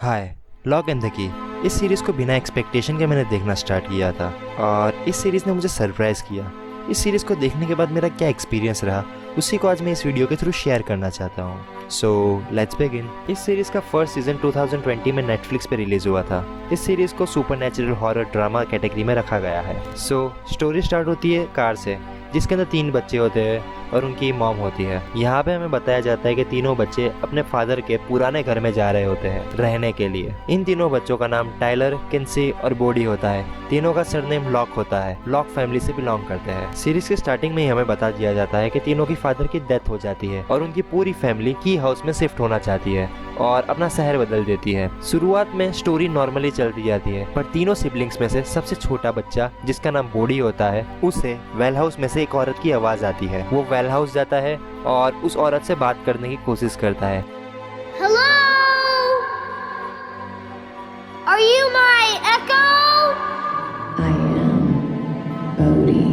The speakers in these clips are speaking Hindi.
Hi, lock and the key. इस सीरीज़ को बिना एक्सपेक्टेशन के मैंने देखना स्टार्ट किया था और इस सीरीज़ ने मुझे सरप्राइज़ किया। इस सीरीज़ को देखने के बाद मेरा क्या एक्सपीरियंस रहा, उसी को आज मैं इस वीडियो के थ्रू शेयर करना चाहता हूँ। So let's begin. इस सीरीज़ का फर्स्ट सीज़न 2020 में नेटफ्लिक्स पे रिलीज़ हुआ था। इस सीरीज़ को सुपरनैचुरल हॉरर ड्रामा कैटेगरी में रखा गया है। स्टोरी स्टार्ट होती है कार से, जिसके अंदर 3 बच्चे होते हैं और उनकी मॉम होती है। यहाँ पे हमें बताया जाता है कि तीनों बच्चे अपने फादर के पुराने घर में जा रहे होते हैं रहने के लिए। इन तीनों बच्चों का नाम टाइलर, किन्सी और बोडी होता है। तीनों का सरनेम लॉक होता है। लॉक फैमिली से बिलोंग करते हैं। सीरीज के स्टार्टिंग में ही हमें बता दिया जाता है कि तीनों की फादर की डेथ हो जाती है और उनकी पूरी फैमिली की हाउस में शिफ्ट होना चाहती है और अपना शहर बदल देती है। शुरुआत में स्टोरी नॉर्मली चलती जाती है, पर तीनों सिबलिंग्स में से सबसे छोटा बच्चा, जिसका नाम बोडी होता है, उसे वेल हाउस में से एक औरत की आवाज आती है। वो वेल हाउस जाता है और उस औरत से बात करने की कोशिश करता है। Hello? Are you my echo? I am Bodhi.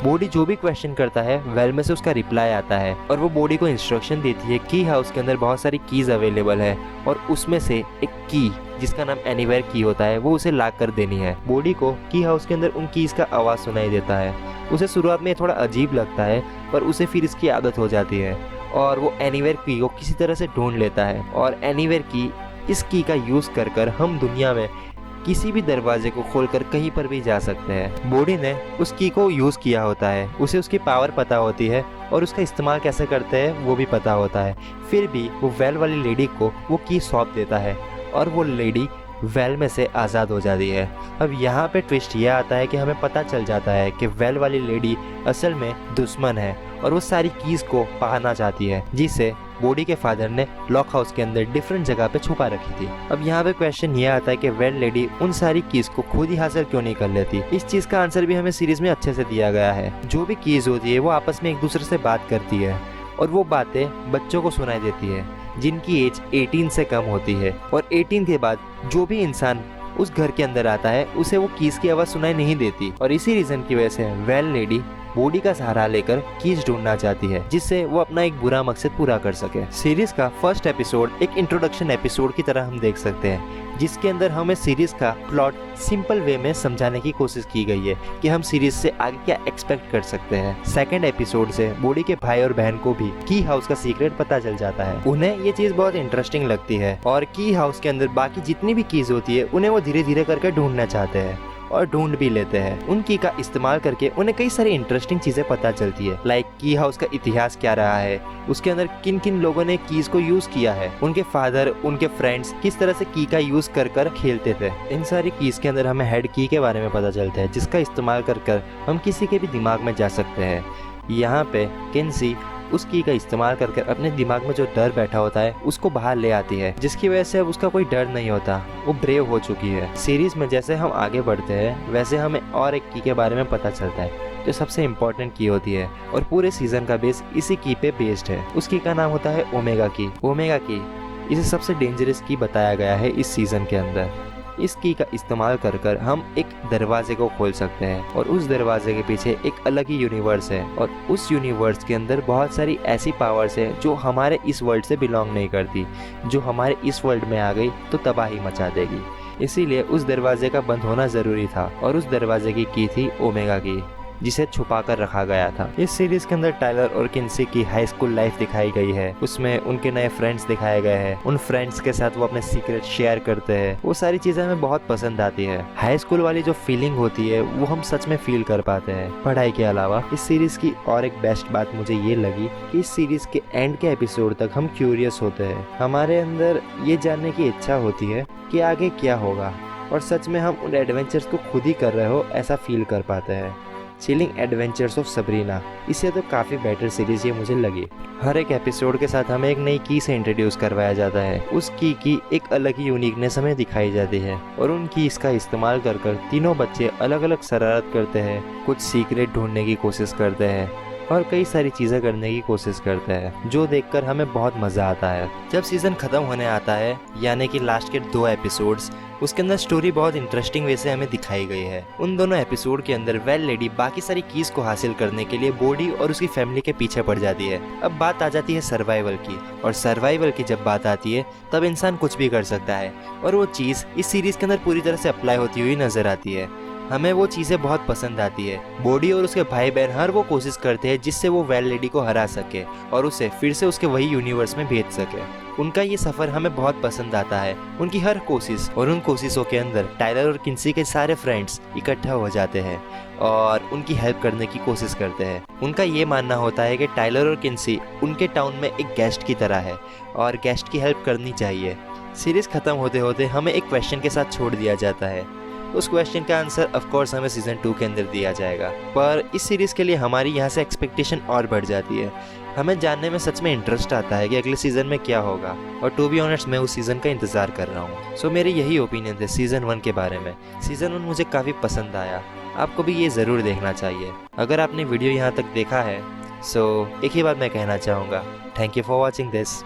बोडी जो भी क्वेश्चन करता है, वेल में से उसका रिप्लाई आता है और वो बोडी को इंस्ट्रक्शन देती है की हाउस के अंदर बहुत सारी कीज अवेलेबल है और उसमें से एक की, जिसका नाम एनीवेयर की होता है, वो उसे ला कर देनी है। बोडी को की हाउस के अंदर उन कीज का आवाज सुनाई देता है। उसे शुरुआत में थोड़ा अजीब लगता है, पर उसे फिर इसकी आदत हो जाती है और वो एनीवेयर की को किसी तरह से ढूंढ लेता है। और एनीवेयर की, इस की का यूज कर हम दुनिया में किसी भी दरवाजे को खोलकर कहीं पर भी जा सकते हैं। बोडी ने उस की को यूज किया होता है, उसे उसकी पावर पता होती है और उसका इस्तेमाल कैसे करते हैं वो भी पता होता है। फिर भी वो वेल वाली लेडी को वो की सौंप देता है और वो लेडी वेल में से आज़ाद हो जाती है। अब यहाँ पे ट्विस्ट यह आता है कि हमें पता चल जाता है कि वेल वाली लेडी असल में दुश्मन है और वो सारी कीज को पाना चाहती है, जिसे बोडी के फादर ने लॉक हाउस के अंदर डिफरेंट जगह पे छुपा रखी थी। अब यहाँ पे क्वेश्चन ये आता है कि वेल लेडी उन सारी कीज को खुद ही हासिल क्यों नहीं कर लेती। इस चीज का आंसर भी हमें सीरीज में अच्छे से दिया गया है। जो भी कीज होती है वो आपस में एक दूसरे से बात करती है और वो बातें बच्चों को सुनाई देती है जिनकी एज 18 से कम होती है। और 18 के बाद जो भी इंसान उस घर के अंदर आता है उसे वो कीज की आवाज सुनाई नहीं देती और इसी रीजन की वजह से वेल लेडी बोडी का सहारा लेकर कीज ढूंढना चाहती है, जिससे वो अपना एक बुरा मकसद पूरा कर सके। सीरीज का फर्स्ट एपिसोड एक इंट्रोडक्शन एपिसोड की तरह हम देख सकते हैं, जिसके अंदर हमें सीरीज का प्लॉट सिंपल वे में समझाने की कोशिश की गई है कि हम सीरीज से आगे क्या एक्सपेक्ट कर सकते हैं। सेकंड एपिसोड से बोडी के भाई और बहन को भी की हाउस का सीक्रेट पता चल जाता है। उन्हें ये चीज बहुत इंटरेस्टिंग लगती है और की हाउस के अंदर बाकी जितनी भी कीज होती है उन्हें वो धीरे धीरे करके ढूंढना चाहते हैं और ढूंढ भी लेते हैं। उन की का इस्तेमाल करके उन्हें कई सारी इंटरेस्टिंग चीजें पता चलती है, लाइक की हाउस का इतिहास क्या रहा है, उसके अंदर किन किन लोगों ने कीज को यूज किया है, उनके फादर, उनके फ्रेंड्स किस तरह से की का यूज कर खेलते थे। इन सारी कीज के अंदर हमें हेड की के बारे में पता चलता है, जिसका इस्तेमाल कर हम किसी के भी दिमाग में जा सकते हैं। यहाँ पे किन्सी उस की का इस्तेमाल करके अपने दिमाग में जो डर बैठा होता है उसको बाहर ले आती है, जिसकी वजह से अब उसका कोई डर नहीं होता, वो ब्रेव हो चुकी है। सीरीज में जैसे हम आगे बढ़ते हैं वैसे हमें और एक की के बारे में पता चलता है जो सबसे इम्पोर्टेंट की होती है और पूरे सीजन का बेस इसी की पे बेस्ड है। उस की का नाम होता है ओमेगा की। ओमेगा की, इसे सबसे डेंजरस की बताया गया है इस सीजन के अंदर। इस की का इस्तेमाल कर हम एक दरवाजे को खोल सकते हैं और उस दरवाजे के पीछे एक अलग ही यूनिवर्स है और उस यूनिवर्स के अंदर बहुत सारी ऐसी पावर्स है जो हमारे इस वर्ल्ड से बिलोंग नहीं करती। जो हमारे इस वर्ल्ड में आ गई तो तबाही मचा देगी। इसीलिए उस दरवाजे का बंद होना जरूरी था और उस दरवाजे की थी ओमेगा की, जिसे छुपा कर रखा गया था। इस सीरीज के अंदर टाइलर और किन्सी की हाई स्कूल लाइफ दिखाई गई है। उसमें उनके नए फ्रेंड्स दिखाए गए हैं। उन फ्रेंड्स के साथ वो अपने सीक्रेट शेयर करते हैं। वो सारी चीजें हमें बहुत पसंद आती है। हाई स्कूल वाली जो फीलिंग होती है वो हम सच में फील कर पाते हैं। पढ़ाई के अलावा इस सीरीज की और एक बेस्ट बात मुझे ये लगी कि इस सीरीज के एंड के एपिसोड तक हम क्यूरियस होते हैं। हमारे अंदर ये जानने की इच्छा होती है कि आगे क्या होगा और सच में हम उन एडवेंचर्स को खुद ही कर रहे हो ऐसा फील कर पाते हैं। चिलिंग एडवेंचर्स ऑफ सबरीना, इससे तो काफ़ी बेटर सीरीज ये मुझे लगी। हर एक एपिसोड के साथ हमें एक नई की से इंट्रोड्यूस करवाया जाता है। उस की एक अलग ही यूनिकनेस हमें दिखाई जाती है और उन कीज का इस्तेमाल कर तीनों बच्चे अलग अलग शरारत करते हैं, कुछ सीक्रेट ढूंढने की कोशिश करते हैं और कई सारी चीज़ें करने की कोशिश करते हैं, जो देखकर हमें बहुत मज़ा आता है। जब सीज़न ख़त्म होने आता है, यानी कि लास्ट के 2 एपिसोड्स, उसके अंदर स्टोरी बहुत इंटरेस्टिंग वे से हमें दिखाई गई है। उन दोनों एपिसोड के अंदर वेल लेडी बाकी सारी कीज़ को हासिल करने के लिए बॉडी और उसकी फैमिली के पीछे पड़ जाती है। अब बात आ जाती है सर्वाइवल की, और सर्वाइवल की जब बात आती है तब इंसान कुछ भी कर सकता है, और वो चीज़ इस सीरीज़ के अंदर पूरी तरह से अप्लाई होती हुई नजर आती है। हमें वो चीज़ें बहुत पसंद आती है। बॉडी और उसके भाई बहन हर वो कोशिश करते हैं जिससे वो वेल लेडी को हरा सके और उसे फिर से उसके वही यूनिवर्स में भेज सके। उनका ये सफ़र हमें बहुत पसंद आता है, उनकी हर कोशिश, और उन कोशिशों के अंदर टाइलर और किन्सी के सारे फ्रेंड्स इकट्ठा हो जाते हैं और उनकी हेल्प करने की कोशिश करते हैं। उनका ये मानना होता है कि टाइलर और किन्सी उनके टाउन में एक गेस्ट की तरह है और गेस्ट की हेल्प करनी चाहिए। सीरीज़ ख़त्म होते होते हमें एक क्वेश्चन के साथ छोड़ दिया जाता है। उस क्वेश्चन का आंसर ऑफ कोर्स हमें सीज़न 2 के अंदर दिया जाएगा, पर इस सीरीज़ के लिए हमारी यहाँ से एक्सपेक्टेशन और बढ़ जाती है। हमें जानने में सच में इंटरेस्ट आता है कि अगले सीज़न में क्या होगा, और टू बी ऑनेस्ट मैं उस सीज़न का इंतज़ार कर रहा हूँ। सो मेरे यही ओपिनियन थे सीज़न 1 के बारे में। सीज़न 1 मुझे काफ़ी पसंद आया, आपको भी ये ज़रूर देखना चाहिए। अगर आपने वीडियो यहाँ तक देखा है, सो एक ही बात मैं कहना चाहूँगा, thank you for watching this.